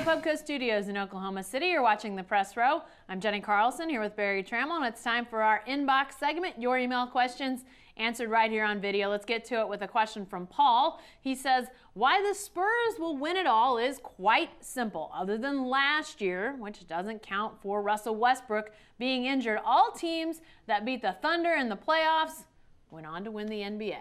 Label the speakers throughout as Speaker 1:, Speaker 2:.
Speaker 1: Pubco Studios in Oklahoma City. You're watching The Press Row. I'm Jenny Carlson here with Barry Trammell, and it's time for our inbox segment. Your email questions answered right here on video. Let's get to it with a question from Paul. He says, why the Spurs will win it all is quite simple. Other than last year, which doesn't count for Russell Westbrook being injured, all teams that beat the Thunder in the playoffs went on to win the NBA.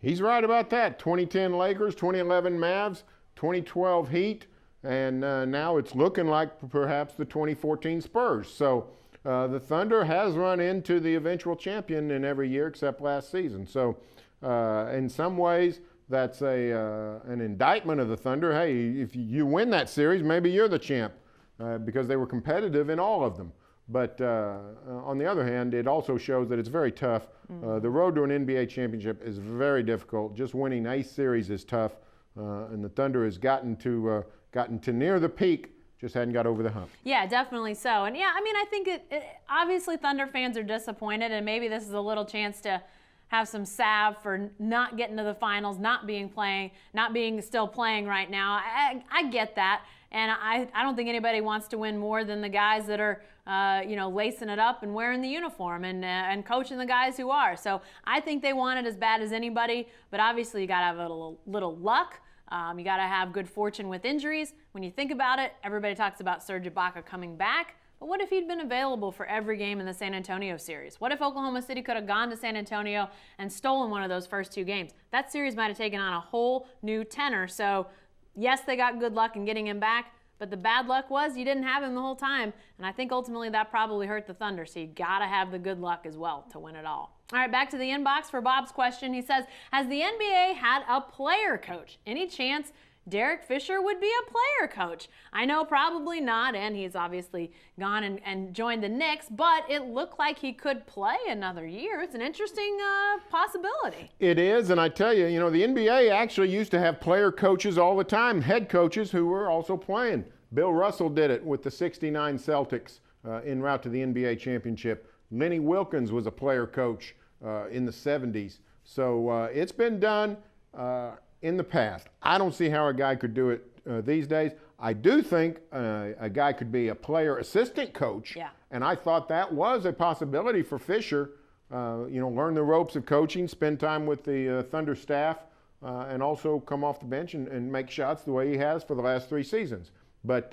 Speaker 2: He's right about that. 2010 Lakers, 2011 Mavs, 2012 Heat, and now it's looking like perhaps the 2014 Spurs. So the Thunder has run into the eventual champion in every year except last season. So in some ways, that's an indictment of the Thunder. Hey, if you win that series, maybe you're the champ because they were competitive in all of them. But on the other hand, it also shows that it's very tough. The road to an NBA championship is very difficult. Just winning a series is tough, and the Thunder has gotten to near the peak, just hadn't got over the hump.
Speaker 1: Yeah, definitely so. And yeah, I mean, I think obviously Thunder fans are disappointed, and maybe this is a little chance to have some salve for not getting to the finals, not being still playing right now. I get that. And I don't think anybody wants to win more than the guys that are, lacing it up and wearing the uniform and coaching the guys who are. So I think they want it as bad as anybody, but obviously you got to have a little luck. You got to have good fortune with injuries. When you think about it, everybody talks about Serge Ibaka coming back. But what if he'd been available for every game in the San Antonio series? What if Oklahoma City could have gone to San Antonio and stolen one of those first two games? That series might have taken on a whole new tenor. So yes, they got good luck in getting him back, but the bad luck was you didn't have him the whole time, and I think ultimately that probably hurt the Thunder, so you got to have the good luck as well to win it all. All right, back to the inbox for Bob's question. He says, has the NBA had a player coach? Any chance Derek Fisher would be a player coach? I know probably not, and he's obviously gone and joined the Knicks, but it looked like he could play another year. It's an interesting possibility.
Speaker 2: It is, and I tell you, the NBA actually used to have player coaches all the time, head coaches who were also playing. Bill Russell did it with the '69 Celtics en route to the NBA championship. Lenny Wilkins was a player coach in the '70s. So it's been done in the past. I don't see how a guy could do it these days. I do think a guy could be a player assistant coach, and I thought that was a possibility for Fisher. Learn the ropes of coaching, spend time with the Thunder staff, and also come off the bench and make shots the way he has for the last 3 seasons. But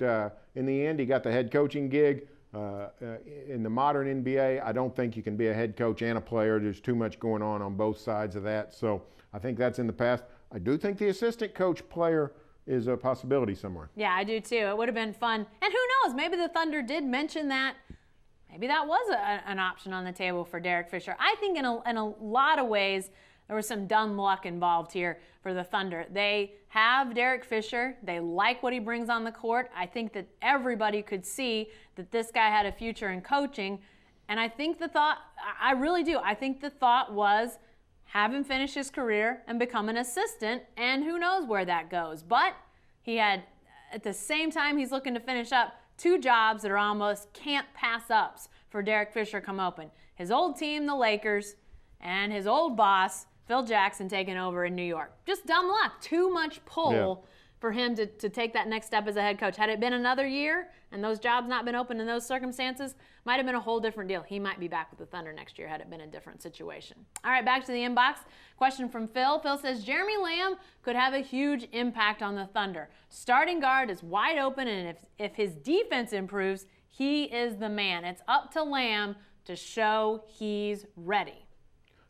Speaker 2: in the end, he got the head coaching gig. In the modern NBA, I don't think you can be a head coach and a player. There's too much going on both sides of that. So I think that's in the past. I do think the assistant coach player is a possibility somewhere.
Speaker 1: Yeah, I do too. It would have been fun. And who knows, maybe the Thunder did mention that. Maybe that was an option on the table for Derek Fisher. I think in a lot of ways, there was some dumb luck involved here for the Thunder. They have Derek Fisher. They like what he brings on the court. I think that everybody could see that this guy had a future in coaching. And I think I really do. I think the thought was have him finish his career and become an assistant, and who knows where that goes. But he had, at the same time, he's looking to finish up 2 jobs that are almost can't pass ups for Derek Fisher come open. His old team, the Lakers, and his old boss, Phil Jackson, taking over in New York. Just dumb luck. Too much pull for him to take that next step as a head coach. Had it been another year and those jobs not been open in those circumstances, might have been a whole different deal. He might be back with the Thunder next year had it been a different situation. All right, back to the inbox. Question from Phil. Phil says, Jeremy Lamb could have a huge impact on the Thunder. Starting guard is wide open, and if his defense improves, he is the man. It's up to Lamb to show he's ready.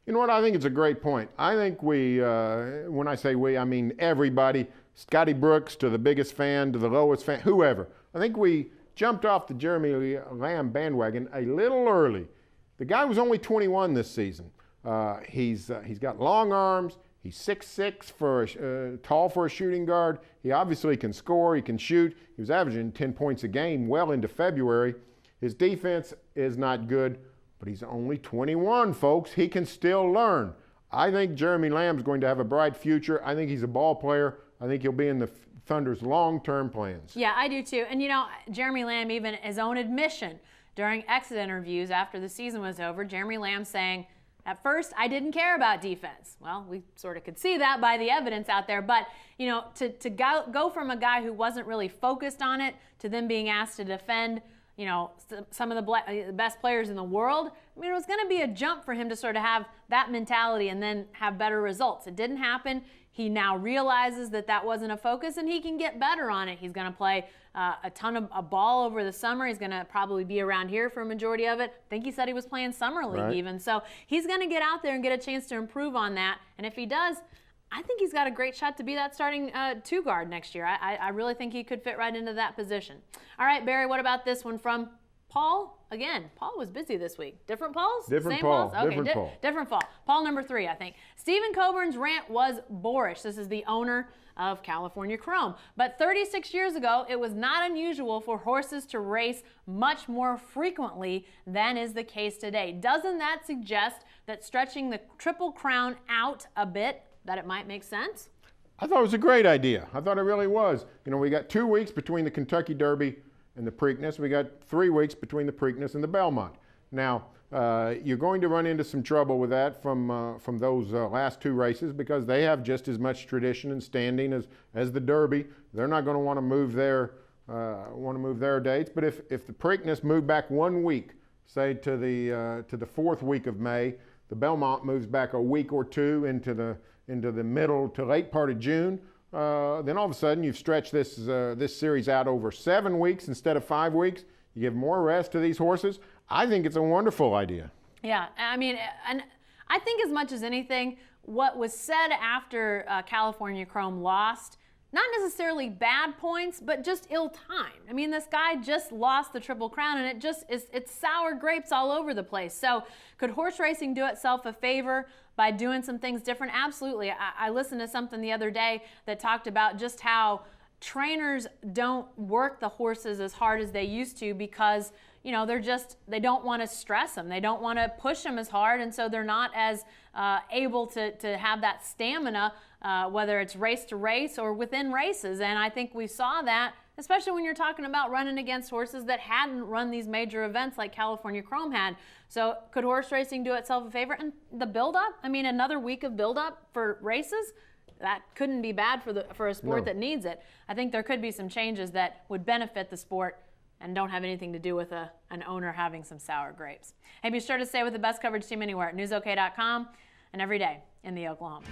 Speaker 2: You know what? I think it's a great point. I think when I say we, I mean everybody, Scotty Brooks to the biggest fan to the lowest fan, whoever. I think we jumped off the Jeremy Lamb bandwagon a little early. The guy was only 21 this season. He's got long arms. He's 6'6", tall for a shooting guard. He obviously can score. He can shoot. He was averaging 10 points a game well into February. His defense is not good, but he's only 21, folks. He can still learn. I think Jeremy Lamb's going to have a bright future. I think he's a ball player. I think he'll be in the Thunder's long-term plans.
Speaker 1: Yeah, I do too. And Jeremy Lamb, even his own admission during exit interviews after the season was over, Jeremy Lamb saying, At first, I didn't care about defense. Well, we sort of could see that by the evidence out there. But, to go from a guy who wasn't really focused on it to then being asked to defend, some of the best players in the world, it was going to be a jump for him to sort of have that mentality and then have better results. It didn't happen. He now realizes that wasn't a focus, and he can get better on it. He's going to play a ton of a ball over the summer. He's going to probably be around here for a majority of it. I think he said he was playing summer league even. So he's going to get out there and get a chance to improve on that. And if he does, I think he's got a great shot to be that starting two guard next year. I really think he could fit right into that position. All right, Barry, what about this one from Paul? Again, Paul was busy this week. Different Pauls?
Speaker 2: Different
Speaker 1: Same
Speaker 2: Paul.
Speaker 1: Pauls? Okay,
Speaker 2: different Paul.
Speaker 1: Different Paul. Paul number 3, I think. Stephen Coburn's rant was boorish. This is the owner of California Chrome. But 36 years ago, it was not unusual for horses to race much more frequently than is the case today. Doesn't that suggest that stretching the Triple Crown out a bit, that it might make sense?
Speaker 2: I thought it was a great idea. I thought it really was. We got 2 weeks between the Kentucky Derby and the Preakness. We got 3 weeks between the Preakness and the Belmont. Now, you're going to run into some trouble with that from those last 2 races because they have just as much tradition and standing as the Derby. They're not going to want to move their dates. But if the Preakness moved back 1 week, say to the 4th week of May, the Belmont moves back a week or 2 into the middle to late part of June. Then all of a sudden you've stretched this series out over 7 weeks instead of 5 weeks. You give more rest to these horses. I think it's a wonderful idea.
Speaker 1: Yeah, and I think as much as anything, what was said after California Chrome lost, not necessarily bad points, but just ill-timed. This guy just lost the Triple Crown, and it's sour grapes all over the place. So could horse racing do itself a favor by doing some things different? Absolutely. I listened to something the other day that talked about just how trainers don't work the horses as hard as they used to because they don't want to stress them. They don't want to push them as hard, and so they're not as able to have that stamina, whether it's race to race or within races. And I think we saw that, especially when you're talking about running against horses that hadn't run these major events like California Chrome had. So could horse racing do itself a favor? And the build-up, another week of build-up for races, that couldn't be bad for a sport that needs it. I think there could be some changes that would benefit the sport and don't have anything to do with an owner having some sour grapes. Hey, be sure to stay with the best coverage team anywhere at newsok.com and every day in the Oklahoma.